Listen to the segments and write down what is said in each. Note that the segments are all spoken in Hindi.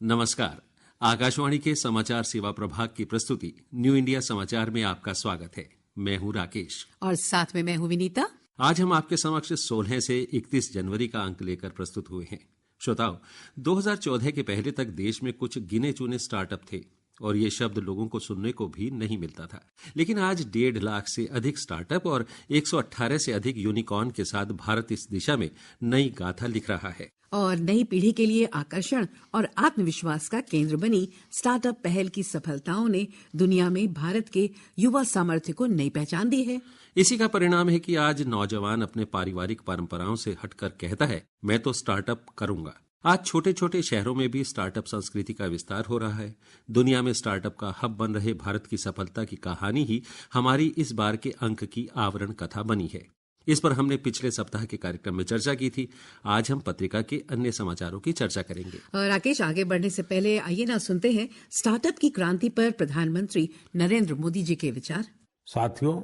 नमस्कार। आकाशवाणी के समाचार सेवा प्रभाग की प्रस्तुति न्यू इंडिया समाचार में आपका स्वागत है। मैं हूं राकेश और साथ में मैं हूं विनीता। आज हम आपके समक्ष 16 से 31 जनवरी का अंक लेकर प्रस्तुत हुए हैं। श्रोताओ, 2014 के पहले तक देश में कुछ गिने चुने स्टार्टअप थे और ये शब्द लोगों को सुनने को भी नहीं मिलता था। लेकिन आज 1.5 लाख से अधिक स्टार्टअप और 118 से अधिक यूनिकॉर्न के साथ भारत इस दिशा में नई गाथा लिख रहा है। और नई पीढ़ी के लिए आकर्षण और आत्मविश्वास का केंद्र बनी स्टार्टअप पहल की सफलताओं ने दुनिया में भारत के युवा सामर्थ्य को नई पहचान दी है। इसी का परिणाम है कि आज नौजवान अपने पारिवारिक परंपराओं से हटकर कहता है, मैं तो स्टार्टअप करूंगा। आज छोटे छोटे शहरों में भी स्टार्टअप संस्कृति का विस्तार हो रहा है। दुनिया में स्टार्टअप का हब बन रहे भारत की सफलता की कहानी ही हमारी इस बार के अंक की आवरण कथा बनी है। इस पर हमने पिछले सप्ताह के कार्यक्रम में चर्चा की थी। आज हम पत्रिका के अन्य समाचारों की चर्चा करेंगे। राकेश, आगे बढ़ने से पहले आइए ना सुनते हैं स्टार्टअप की क्रांति पर प्रधानमंत्री नरेंद्र मोदी जी के विचार। साथियों,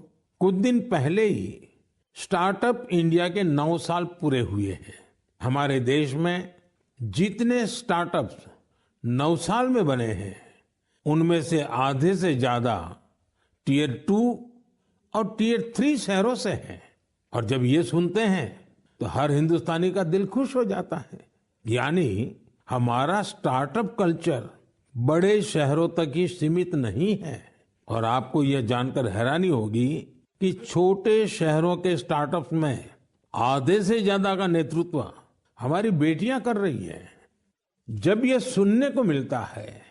कुछ दिन पहले ही स्टार्टअप इंडिया के 9 साल पूरे हुए हैं। हमारे देश में जितने स्टार्टअप्स 9 साल में बने हैं, उनमें से आधे से ज्यादा टियर 2 और टियर 3 शहरों से हैं। और जब ये सुनते हैं तो हर हिंदुस्तानी का दिल खुश हो जाता है। यानी हमारा स्टार्टअप कल्चर बड़े शहरों तक ही सीमित नहीं है। और आपको यह जानकर हैरानी होगी कि छोटे शहरों के स्टार्टअप्स में आधे से ज्यादा का नेतृत्व हमारी बेटियां कर रही हैं। जब यह सुनने को मिलता है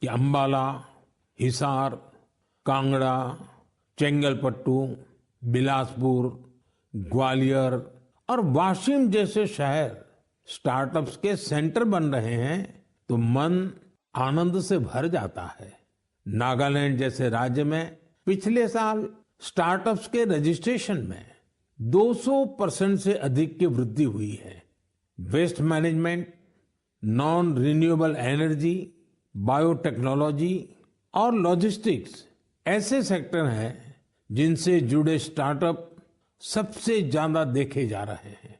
कि अंबाला, हिसार, कांगड़ा, चेंगलपट्टू, बिलासपुर, ग्वालियर और वाशिम जैसे शहर स्टार्टअप्स के सेंटर बन रहे हैं, तो मन आनंद से भर जाता है। नागालैंड जैसे राज्य में पिछले साल स्टार्टअप्स के रजिस्ट्रेशन में 200% से अधिक की वृद्धि हुई है। Waste management, non renewable energy, biotechnology और लॉजिस्टिक्स ऐसे सेक्टर हैं जिनसे जुड़े स्टार्टअप सबसे ज्यादा देखे जा रहे हैं।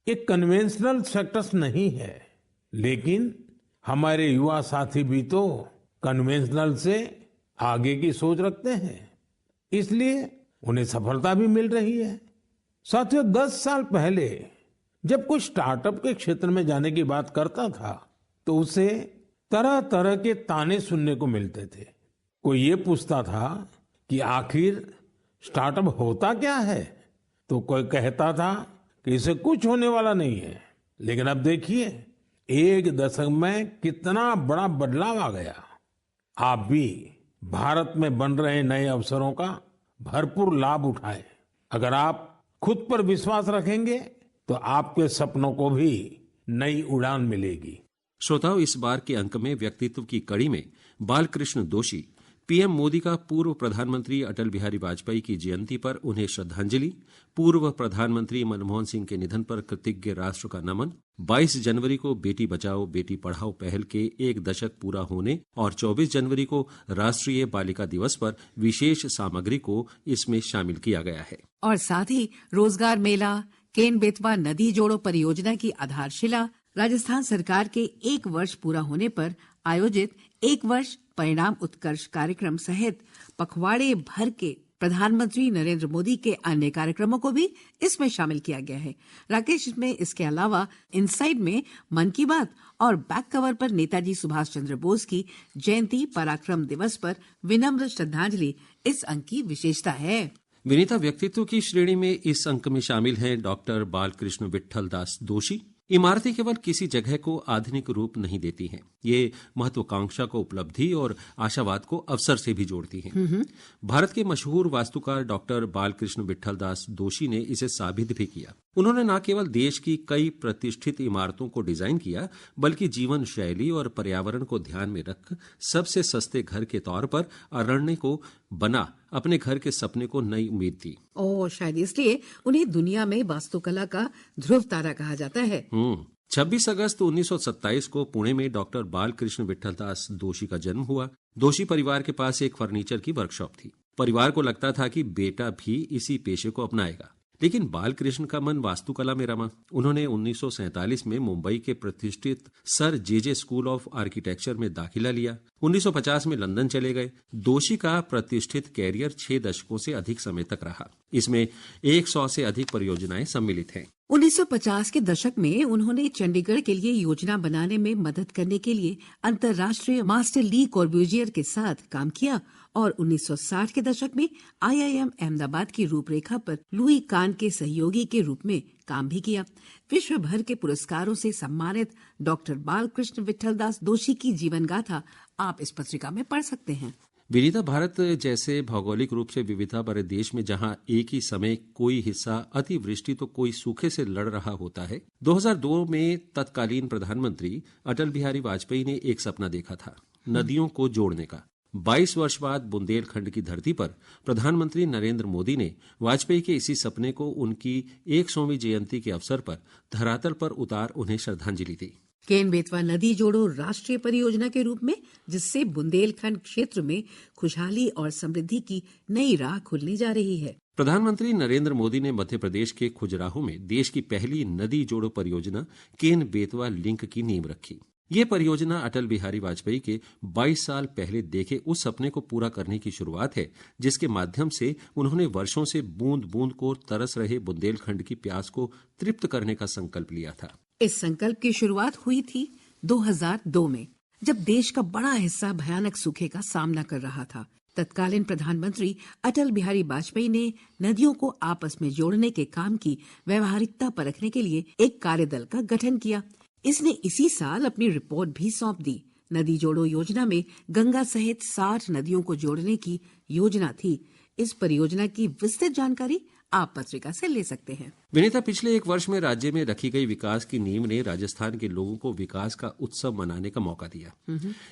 ये कन्वेंशनल सेक्टर्स नहीं है, लेकिन हमारे युवा साथी भी तो कन्वेंशनल से आगे की सोच रखते हैं, इसलिए उन्हें सफलता भी मिल रही है। साथियों, 10 साल पहले जब कोई स्टार्टअप के क्षेत्र में जाने की बात करता था तो उसे तरह तरह के ताने सुनने को मिलते थे। कोई ये पूछता था कि आखिर स्टार्टअप होता क्या है, तो कोई कहता था कि इसे कुछ होने वाला नहीं है। लेकिन अब देखिए, 1 दशक में कितना बड़ा बदलाव आ गया। आप भी भारत में बन रहे नए अवसरों का भरपूर लाभ उठाएं। अगर आप खुद पर विश्वास रखेंगे तो आपके सपनों को भी नई उड़ान मिलेगी। श्रोताओं, इस बार के अंक में व्यक्तित्व की कड़ी में बालकृष्ण दोषी, पीएम मोदी का पूर्व प्रधानमंत्री अटल बिहारी वाजपेयी की जयंती पर उन्हें श्रद्धांजलि, पूर्व प्रधानमंत्री मनमोहन सिंह के निधन पर कृतज्ञ राष्ट्र का नमन, 22 जनवरी को बेटी बचाओ बेटी पढ़ाओ पहल के 1 दशक पूरा होने और 24 जनवरी को राष्ट्रीय बालिका दिवस पर विशेष सामग्री को इसमें शामिल किया गया है। और साथ ही रोजगार मेला, केन बेतवा नदी जोड़ो परियोजना की आधारशिला, राजस्थान सरकार के 1 वर्ष पूरा होने पर आयोजित 1 वर्ष परिणाम उत्कर्ष कार्यक्रम सहित पखवाड़े भर के प्रधानमंत्री नरेंद्र मोदी के अन्य कार्यक्रमों को भी इसमें शामिल किया गया है। राकेश, इसमें इसके अलावा इनसाइड में मन की बात और बैक कवर पर नेताजी सुभाष चंद्र बोस की जयंती पराक्रम दिवस पर विनम्र श्रद्धांजलि इस अंक की विशेषता है। विनीता, व्यक्तित्व की श्रेणी में इस अंक में शामिल हैं डॉक्टर बालकृष्ण विट्ठल दास दोषी। इमारतें केवल किसी जगह को आधुनिक रूप नहीं देती हैं, ये महत्वाकांक्षा को उपलब्धि और आशावाद को अवसर से भी जोड़ती हैं। भारत के मशहूर वास्तुकार डॉक्टर बालकृष्ण विट्ठल दास दोषी ने इसे साबित भी किया। उन्होंने न केवल देश की कई प्रतिष्ठित इमारतों को डिजाइन किया, बल्कि जीवन शैली और पर्यावरण को ध्यान में रख सबसे सस्ते घर के तौर पर अरण्य को बना अपने घर के सपने को नई उम्मीद दी। और शायद इसलिए उन्हें दुनिया में वास्तुकला का ध्रुव तारा कहा जाता है। 26 अगस्त 1927 को पुणे में डॉक्टर बालकृष्ण विट्ठल दास दोषी का जन्म हुआ। दोषी परिवार के पास एक फर्नीचर की वर्कशॉप थी। परिवार को लगता था कि बेटा भी इसी पेशे को अपनाएगा, लेकिन बालकृष्ण का मन वास्तुकला में रमा। उन्होंने 1947 में मुंबई के प्रतिष्ठित sir J school of architecture में दाखिला लिया। 1950 में लंदन चले गए। दोषी का प्रतिष्ठित कैरियर 6 दशकों से अधिक समय तक रहा। इसमें 100 से अधिक परियोजनाएं सम्मिलित हैं। 1950 के दशक में उन्होंने चंडीगढ़ के लिए योजना बनाने में मदद करने के लिए अंतर्राष्ट्रीय मास्टर ली कॉर्ब्यूजियर के साथ काम किया और 1960 के दशक में IIM अहमदाबाद की रूपरेखा पर लुई कान के सहयोगी के रूप में काम भी किया। विश्व भर के पुरस्कारों से सम्मानित डॉक्टर बालकृष्ण विट्ठलदास दोषी की जीवन गाथा आप इस पत्रिका में पढ़ सकते हैं। विनीता, भारत जैसे भौगोलिक रूप से विविधता भरे देश में जहां एक ही समय कोई हिस्सा अतिवृष्टि तो कोई सूखे से लड़ रहा होता है, 2002 में तत्कालीन प्रधानमंत्री अटल बिहारी वाजपेयी ने एक सपना देखा था, नदियों को जोड़ने का। 22 वर्ष बाद बुंदेलखंड की धरती पर प्रधानमंत्री नरेंद्र मोदी ने वाजपेयी के इसी सपने को उनकी 100वीं जयंती के अवसर पर धरातल पर उतार उन्हें श्रद्धांजलि दी। केन बेतवा नदी जोड़ो राष्ट्रीय परियोजना के रूप में, जिससे बुंदेलखंड क्षेत्र में खुशहाली और समृद्धि की नई राह खुलने जा रही है। प्रधानमंत्री नरेंद्र मोदी ने मध्य प्रदेश के खुजराहो में देश की पहली नदी जोड़ो परियोजना केन बेतवा लिंक की नींव रखी। ये परियोजना अटल बिहारी वाजपेयी के 22 साल पहले देखे उस सपने को पूरा करने की शुरुआत है, जिसके माध्यम से उन्होंने वर्षों से बूंद बूंद को तरस रहे बुंदेलखंड की प्यास को तृप्त करने का संकल्प लिया था। इस संकल्प की शुरुआत हुई थी 2002 में, जब देश का बड़ा हिस्सा भयानक सूखे का सामना कर रहा था। तत्कालीन प्रधानमंत्री अटल बिहारी वाजपेयी ने नदियों को आपस में जोड़ने के काम की व्यवहारिकता परखने के लिए एक कार्यदल का गठन किया। इसने इसी साल अपनी रिपोर्ट भी सौंप दी। नदी जोड़ो योजना में गंगा सहित 60 नदियों को जोड़ने की योजना थी। इस परियोजना की विस्तृत जानकारी आप पत्रिका से ले सकते हैं। विनीता, पिछले 1 वर्ष में राज्य में रखी गई विकास की नींव ने राजस्थान के लोगों को विकास का उत्सव मनाने का मौका दिया।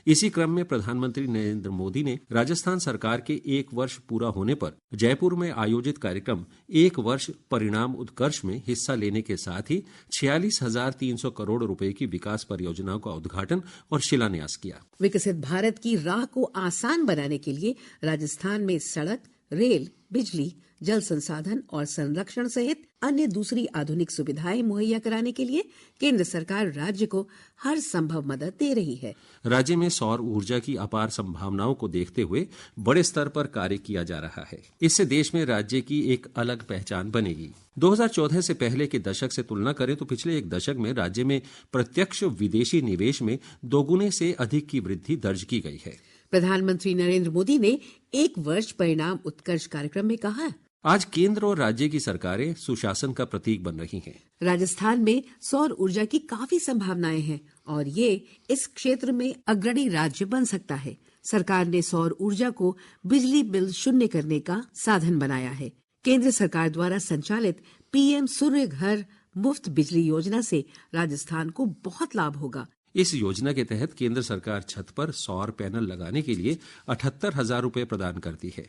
इसी क्रम में प्रधानमंत्री नरेंद्र मोदी ने राजस्थान सरकार के 1 वर्ष पूरा होने पर जयपुर में आयोजित कार्यक्रम 1 वर्ष परिणाम उत्कर्ष में हिस्सा लेने के साथ ही 46,300 करोड़ रुपए की विकास परियोजनाओं का उद्घाटन और शिलान्यास किया। विकसित भारत की राह को आसान बनाने के लिए राजस्थान में सड़क, रेल, बिजली, जल संसाधन और संरक्षण सहित अन्य दूसरी आधुनिक सुविधाएं मुहैया कराने के लिए केंद्र सरकार राज्य को हर संभव मदद दे रही है। राज्य में सौर ऊर्जा की अपार संभावनाओं को देखते हुए बड़े स्तर पर कार्य किया जा रहा है। इससे देश में राज्य की एक अलग पहचान बनेगी। 2014 से पहले के दशक से तुलना करें तो पिछले 1 दशक में राज्य में प्रत्यक्ष विदेशी निवेश में 2 गुने से अधिक की वृद्धि दर्ज की गई है। प्रधानमंत्री नरेंद्र मोदी ने 1 वर्ष परिणाम उत्कर्ष कार्यक्रम में कहा, आज केंद्र और राज्य की सरकारें सुशासन का प्रतीक बन रही हैं। राजस्थान में सौर ऊर्जा की काफी संभावनाएं हैं और ये इस क्षेत्र में अग्रणी राज्य बन सकता है। सरकार ने सौर ऊर्जा को बिजली बिल शून्य करने का साधन बनाया है। केंद्र सरकार द्वारा संचालित PM सूर्य घर मुफ्त बिजली योजना से राजस्थान को बहुत लाभ होगा। इस योजना के तहत केंद्र सरकार छत पर सौर पैनल लगाने के लिए 78,000 रुपए प्रदान करती है।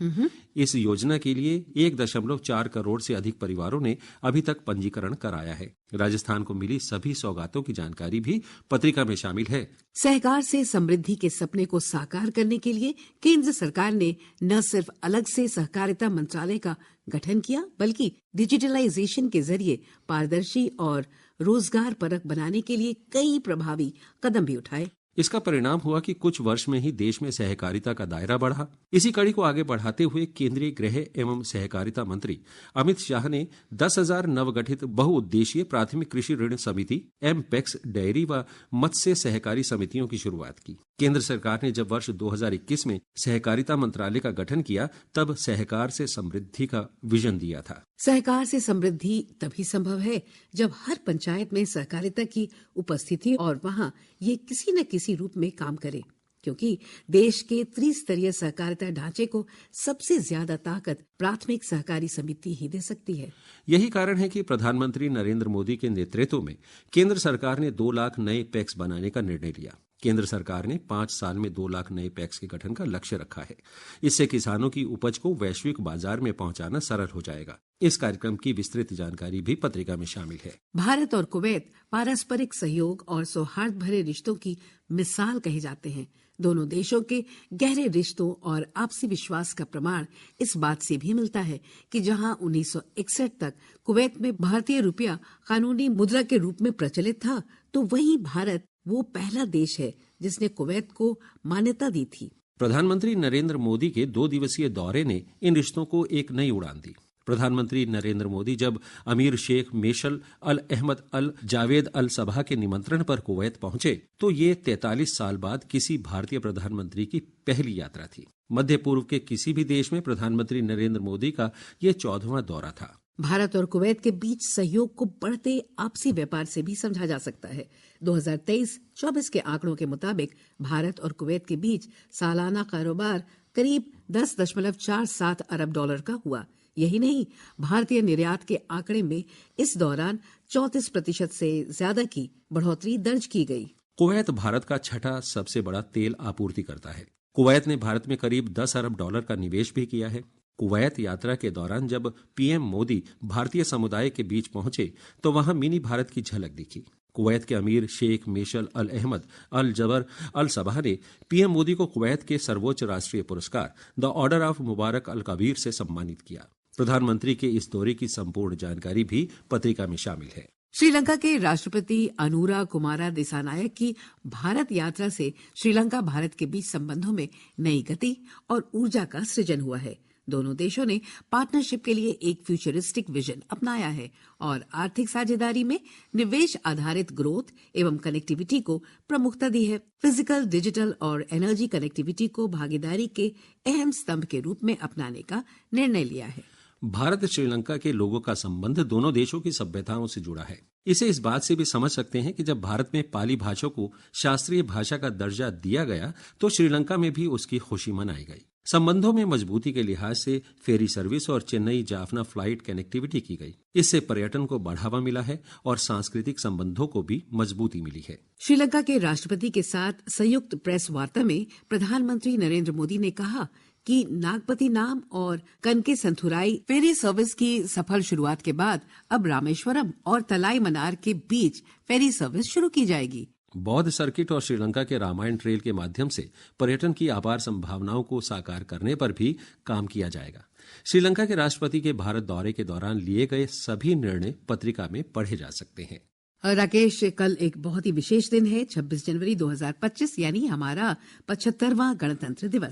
इस योजना के लिए 1.4 करोड़ से अधिक परिवारों ने अभी तक पंजीकरण कराया है। राजस्थान को मिली सभी सौगातों की जानकारी भी पत्रिका में शामिल है। सहकार से समृद्धि के सपने को साकार करने के लिए केंद्र सरकार ने न सिर्फ अलग से सहकारिता मंत्रालय का गठन किया, बल्कि डिजिटलाइजेशन के जरिए पारदर्शी और रोजगार परक बनाने के लिए कई प्रभावी कदम भी उठाए। इसका परिणाम हुआ कि कुछ वर्ष में ही देश में सहकारिता का दायरा बढ़ा। इसी कड़ी को आगे बढ़ाते हुए केंद्रीय गृह एवं सहकारिता मंत्री अमित शाह ने 10,000 नवगठित बहुउद्देशीय प्राथमिक कृषि ऋण समिति MPEX डेयरी व मत्स्य सहकारी समितियों की शुरुआत की। केंद्र सरकार ने जब वर्ष 2021 में सहकारिता मंत्रालय का गठन किया, तब सहकार से समृद्धि का विजन दिया था। सहकार से समृद्धि तभी संभव है जब हर पंचायत में सहकारिता की उपस्थिति और वहां ये किसी न किसी रूप में काम करे, क्योंकि देश के त्रिस्तरीय सहकारिता ढांचे को सबसे ज्यादा ताकत प्राथमिक सहकारी समिति ही दे सकती है। यही कारण है कि प्रधानमंत्री नरेंद्र मोदी के नेतृत्व में केंद्र सरकार ने 2 लाख नए पैक्स बनाने का निर्णय लिया। केंद्र सरकार ने 5 साल में 2 लाख नए पैक्स के गठन का लक्ष्य रखा है। इससे किसानों की उपज को वैश्विक बाजार में पहुंचाना सरल हो जाएगा। इस कार्यक्रम की विस्तृत जानकारी भी पत्रिका में शामिल है। भारत और कुवैत पारस्परिक सहयोग और सौहार्द भरे रिश्तों की मिसाल कहे जाते हैं। दोनों देशों के गहरे रिश्तों और आपसी विश्वास का प्रमाण इस बात से भी मिलता है कि जहां 1961 तक कुवैत में भारतीय रुपया कानूनी मुद्रा के रूप में प्रचलित था, तो वहीं भारत वो पहला देश है जिसने कुवैत को मान्यता दी थी। प्रधानमंत्री नरेंद्र मोदी के 2 दिवसीय दौरे ने इन रिश्तों को एक नई उड़ान दी। प्रधानमंत्री नरेंद्र मोदी जब अमीर शेख मेशल अल अहमद अल जावेद अल सबा के निमंत्रण पर कुवैत पहुंचे तो ये 43 साल बाद किसी भारतीय प्रधानमंत्री की पहली यात्रा थी। मध्य पूर्व के किसी भी देश में प्रधानमंत्री नरेंद्र मोदी का ये 14वां दौरा था। भारत और कुवैत के बीच सहयोग को बढ़ते आपसी व्यापार से भी समझा जा सकता है। 2023-24 के आंकड़ों के मुताबिक भारत और कुवैत के बीच सालाना कारोबार करीब 10.47 अरब डॉलर का हुआ। यही नहीं, भारतीय निर्यात के आंकड़े में इस दौरान 34% से ज्यादा की बढ़ोतरी दर्ज की गई। कुवैत भारत का छठा सबसे बड़ा तेल आपूर्ति करता है। कुवैत ने भारत में करीब 10 अरब डॉलर का निवेश भी किया है। कुवैत यात्रा के दौरान जब पीएम मोदी भारतीय समुदाय के बीच पहुंचे तो वहां मिनी भारत की झलक दिखी। कुवैत के अमीर शेख मेशल अल अहमद अल जबर अल सबा ने पीएम मोदी को कुवैत के सर्वोच्च राष्ट्रीय पुरस्कार द ऑर्डर ऑफ मुबारक अल कबीर से सम्मानित किया। प्रधानमंत्री के इस दौरे की संपूर्ण जानकारी भी पत्रिका में शामिल है। श्रीलंका के राष्ट्रपति अनुरा कुमारा दिसानायक की भारत यात्रा से श्रीलंका भारत के बीच संबंधों में नई गति और ऊर्जा का सृजन हुआ है। दोनों देशों ने पार्टनरशिप के लिए एक फ्यूचरिस्टिक विजन अपनाया है और आर्थिक साझेदारी में निवेश आधारित ग्रोथ एवं कनेक्टिविटी को प्रमुखता दी है। फिजिकल, डिजिटल और एनर्जी कनेक्टिविटी को भागीदारी के अहम स्तंभ के रूप में अपनाने का निर्णय लिया है। भारत श्रीलंका के लोगों का संबंध दोनों देशों की सभ्यताओं से जुड़ा है। इसे इस बात से भी समझ सकते हैं कि जब भारत में पाली भाषा को शास्त्रीय भाषा का दर्जा दिया गया तो श्रीलंका में भी उसकी खुशी मनाई गई। संबंधों में मजबूती के लिहाज से फेरी सर्विस और चेन्नई जाफना फ्लाइट कनेक्टिविटी की गई। इससे पर्यटन को बढ़ावा मिला है और सांस्कृतिक संबंधों को भी मजबूती मिली है। श्रीलंका के राष्ट्रपति के साथ संयुक्त प्रेस वार्ता में प्रधानमंत्री नरेंद्र मोदी ने कहा कि नागपति नाम और कनके संथुराई फेरी सर्विस की सफल शुरुआत के बाद अब रामेश्वरम और तलाई मनार के बीच फेरी सर्विस शुरू की जाएगी। बौद्ध सर्किट और श्रीलंका के रामायण ट्रेल के माध्यम से पर्यटन की अपार संभावनाओं को साकार करने पर भी काम किया जाएगा। श्रीलंका के राष्ट्रपति के भारत दौरे के दौरान लिए गए सभी निर्णय पत्रिका में पढ़े जा सकते हैं। राकेश, कल एक बहुत ही विशेष दिन है, 26 जनवरी 2025, यानी हमारा 75वां गणतंत्र दिवस।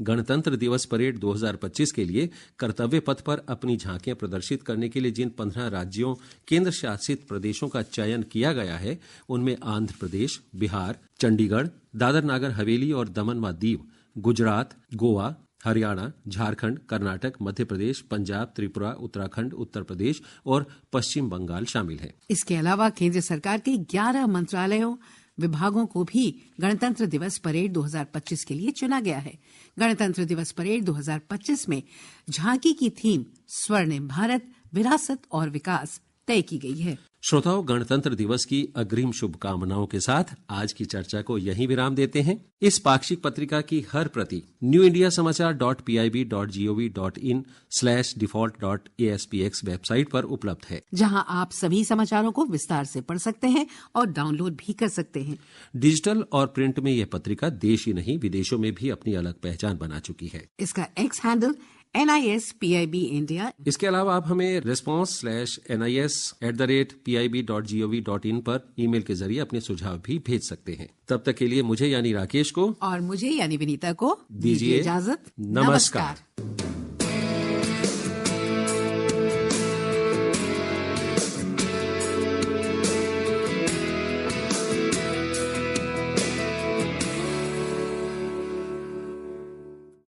गणतंत्र दिवस परेड 2025 के लिए कर्तव्य पथ पर अपनी झांकियां प्रदर्शित करने के लिए जिन 15 राज्यों केंद्र शासित प्रदेशों का चयन किया गया है उनमें आंध्र प्रदेश, बिहार, चंडीगढ़, दादर नागर हवेली और दमन व दीव, गुजरात, गोवा, हरियाणा, झारखंड, कर्नाटक, मध्य प्रदेश, पंजाब, त्रिपुरा, उत्तराखंड, उत्तर प्रदेश और पश्चिम बंगाल शामिल हैं। इसके अलावा केंद्र सरकार के 11 मंत्रालयों विभागों को भी गणतंत्र दिवस परेड 2025 के लिए चुना गया है। गणतंत्र दिवस परेड 2025 में झांकी की थीम स्वर्णिम भारत, विरासत और विकास तय की गई है। श्रोताओं, गणतंत्र दिवस की अग्रिम शुभकामनाओं के साथ आज की चर्चा को यहीं विराम देते हैं। इस पाक्षिक पत्रिका की हर प्रति newindiasamachaar.pib.in/default.aspx वेबसाइट पर उपलब्ध है, जहां आप सभी समाचारों को विस्तार से पढ़ सकते हैं और डाउनलोड भी कर सकते हैं। डिजिटल और प्रिंट में यह पत्रिका देश ही नहीं विदेशों में भी अपनी अलग पहचान बना चुकी है। इसका एक्स हैंडल NISPIB इंडिया। इसके अलावा आप हमें response/nis@pib.gov.in पर ईमेल के जरिए अपने सुझाव भी भेज सकते हैं। तब तक के लिए मुझे यानी राकेश को और मुझे यानी विनीता को दीजिए इजाजत। नमस्कार।